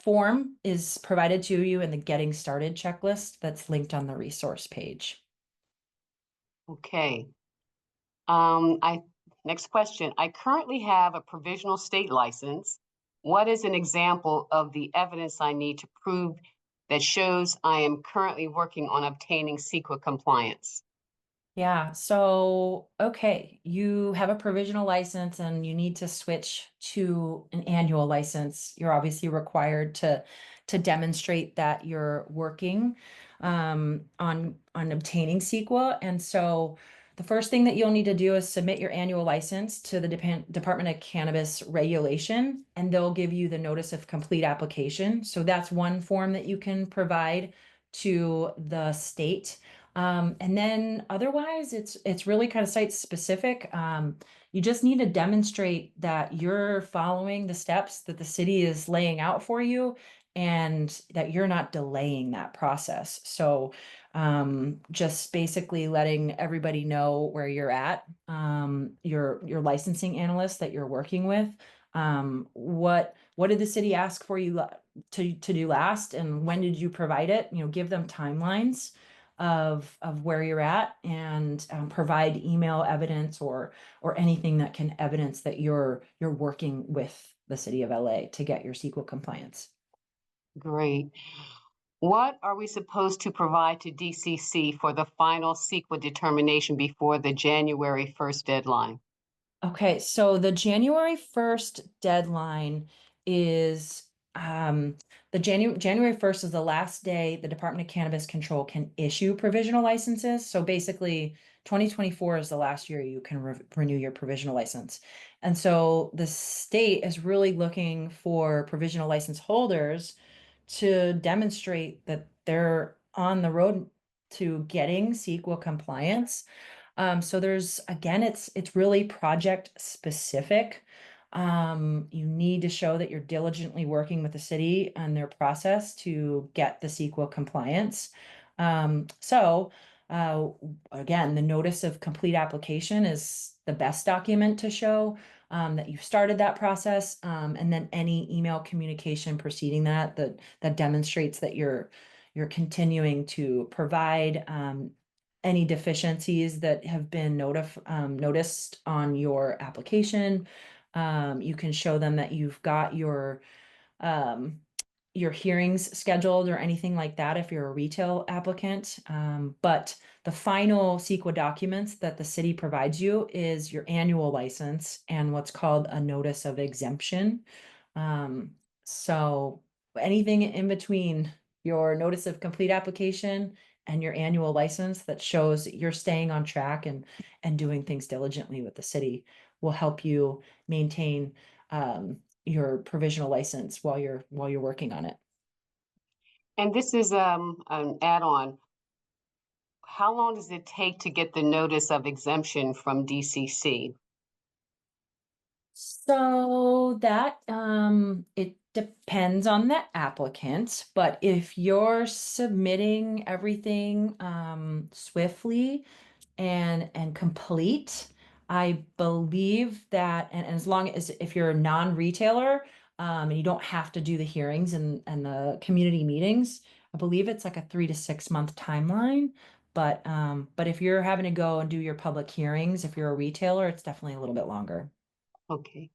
form is provided to you in the Getting Started checklist that's linked on the resource page. Okay. Next question. I currently have a provisional state license. What is an example of the evidence I need to prove that shows I am currently working on obtaining CEQA compliance? Yeah, so okay, you have a provisional license and you need to switch to an annual license. You're obviously required to demonstrate that you're working on obtaining CEQA. And so the first thing that you'll need to do is submit your annual license to the Department of Cannabis Regulation, and they'll give you the notice of complete application. So that's one form that you can provide to the state. And then otherwise, it's really kind of site specific. You just need to demonstrate that you're following the steps that the city is laying out for you and that you're not delaying that process. So just basically letting everybody know where you're at, your licensing analyst that you're working with. What did the city ask for you to do last, and when did you provide it? Give them timelines of where you're at, and provide email evidence or anything that can evidence that you're working with the city of LA to get your CEQA compliance. Great. What are we supposed to provide to DCC for the final CEQA determination before the January 1st deadline? Okay, so the January 1st deadline is the January 1st is the last day the Department of Cannabis Control can issue provisional licenses. So basically 2024 is the last year you can renew your provisional license. And so the state is really looking for provisional license holders to demonstrate that they're on the road to getting CEQA compliance. So there's, again, it's really project specific. You need to show that you're diligently working with the city and their process to get the CEQA compliance. So uh, again, the notice of complete application is the best document to show that you've started that process. And then any email communication preceding that demonstrates that you're continuing to provide any deficiencies that have been noticed on your application. You can show them that you've got um, your hearings scheduled or anything like that if you're a retail applicant. But the final CEQA documents that the city provides you is your annual license and what's called a notice of exemption. So anything in between your notice of complete application and your annual license that shows that you're staying on track and doing things diligently with the city will help you maintain your provisional license while you're working on it. And this is an add-on. How long does it take to get the notice of exemption from DCC? So that it depends on the applicant, but if you're submitting everything swiftly and complete, I believe that and as long as if you're a non-retailer and you don't have to do the hearings and the community meetings, I believe it's like a 3 to 6 month timeline. But if you're having to go and do your public hearings, if you're a retailer, it's definitely a little bit longer. Okay.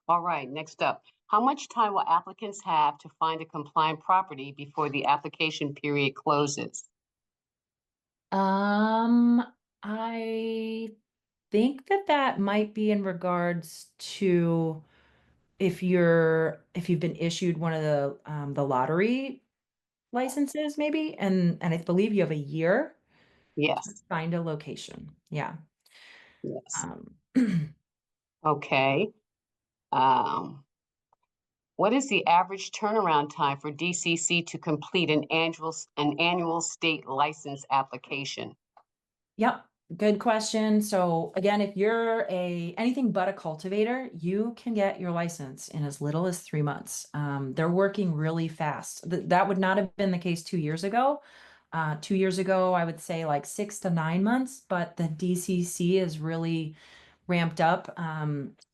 All right, next up. How much time will applicants have to find a compliant property before the application period closes? Um, I think that might be in regards to if you've been issued one of the lottery licenses maybe, and I believe you have a year to Yes, find a location. Yeah. yes. Um, Okay. Um, what is the average turnaround time for DCC to complete an annual state license application? Yep, good question. So again, if you're a anything but a cultivator, you can get your license in as little as 3 months. They're working really fast. That would not have been the case 2 years ago. 2 years ago, I would say like 6 to 9 months, but the DCC is really ramped up,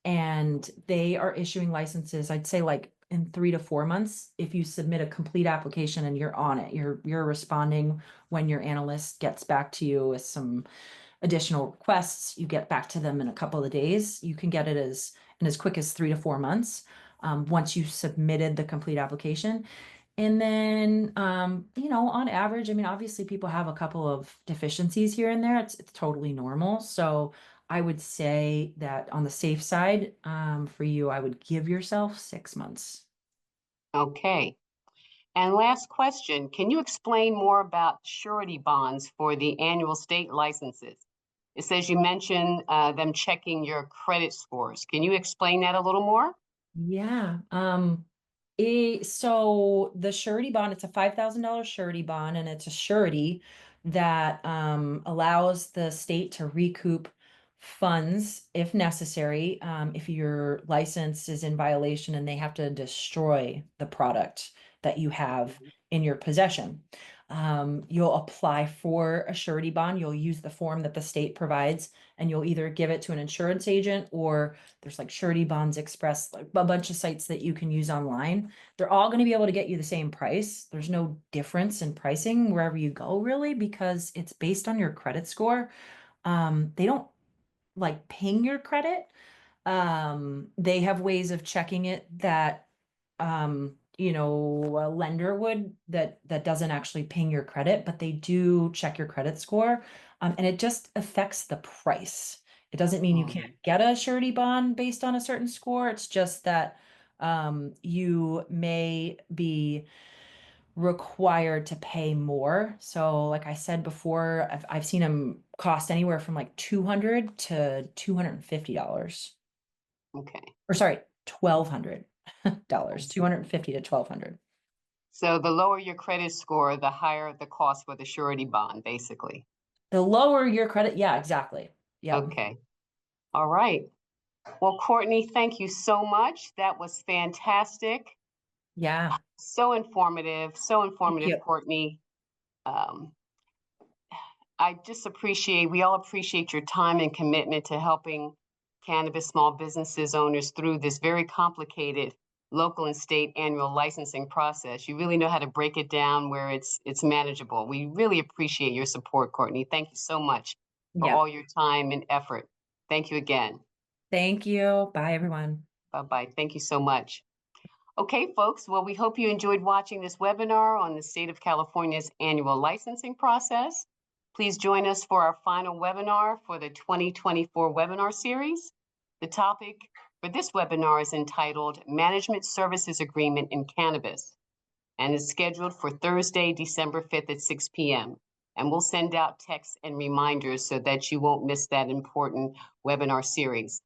and they are issuing licenses, I'd say like in 3 to 4 months. If you submit a complete application and you're on it, you're responding when your analyst gets back to you with some additional requests, you get back to them in a couple of days. You can get it as quick as 3 to 4 months once you've submitted the complete application. And then, on average, I mean, obviously people have a couple of deficiencies here and there. It's totally normal. So I would say that on the safe side, for you, I would give yourself 6 months. Okay. And last question, can you explain more about surety bonds for the annual state licenses? It says you mentioned them checking your credit scores. Can you explain that a little more? Yeah. So the surety bond, it's a $5,000 surety bond, and it's a surety that allows the state to recoup funds if necessary, if your license is in violation and they have to destroy the product that you have Mhm. in your possession. You'll apply for a surety bond. You'll use the form that the state provides, and you'll either give it to an insurance agent, or there's like Surety Bonds Express, like a bunch of sites that you can use online. They're all going to be able to get you the same price. There's no difference in pricing wherever you go, really, because it's based on your credit score. They don't like ping your credit. They have ways of checking it that a lender would that doesn't actually ping your credit, but they do check your credit score. And it just affects the price. It doesn't mean you can't get a surety bond based on a certain score. It's just that you may be required to pay more. So, like I said before, I've seen them cost anywhere from like $200 to $250. Okay. Or sorry, $1,200, I see. 250 to 1,200. So the lower your credit score, the higher the cost for the surety bond, basically. The lower your credit, yeah, exactly. Yep. Okay. All right. Well, Courtney, thank you so much. That was fantastic. Yeah. So Thank informative, you. Courtney. Um, we all appreciate your time and commitment to helping cannabis small businesses owners through this very complicated local and state annual licensing process. You really know how to break it down where it's manageable. We really appreciate your support, Courtney. Thank you so much for Yeah. all your time and effort. Thank you again. Thank you. Bye, everyone. Bye-bye. Thank you so much. Okay, folks, well, we hope you enjoyed watching this webinar on the state of California's annual licensing process. Please join us for our final webinar for the 2024 webinar series. The topic for this webinar is entitled Management Services Agreement in Cannabis and is scheduled for Thursday, December 5th at 6 p.m. And we'll send out texts and reminders so that you won't miss that important webinar series.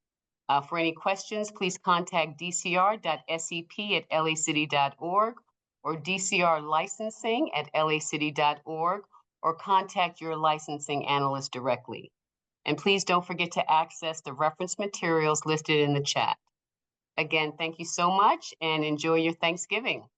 For any questions, please contact dcr.sep@lacity.org or dcrlicensing@lacity.org or contact your licensing analyst directly. And please don't forget to access the reference materials listed in the chat. Again, thank you so much and enjoy your Thanksgiving.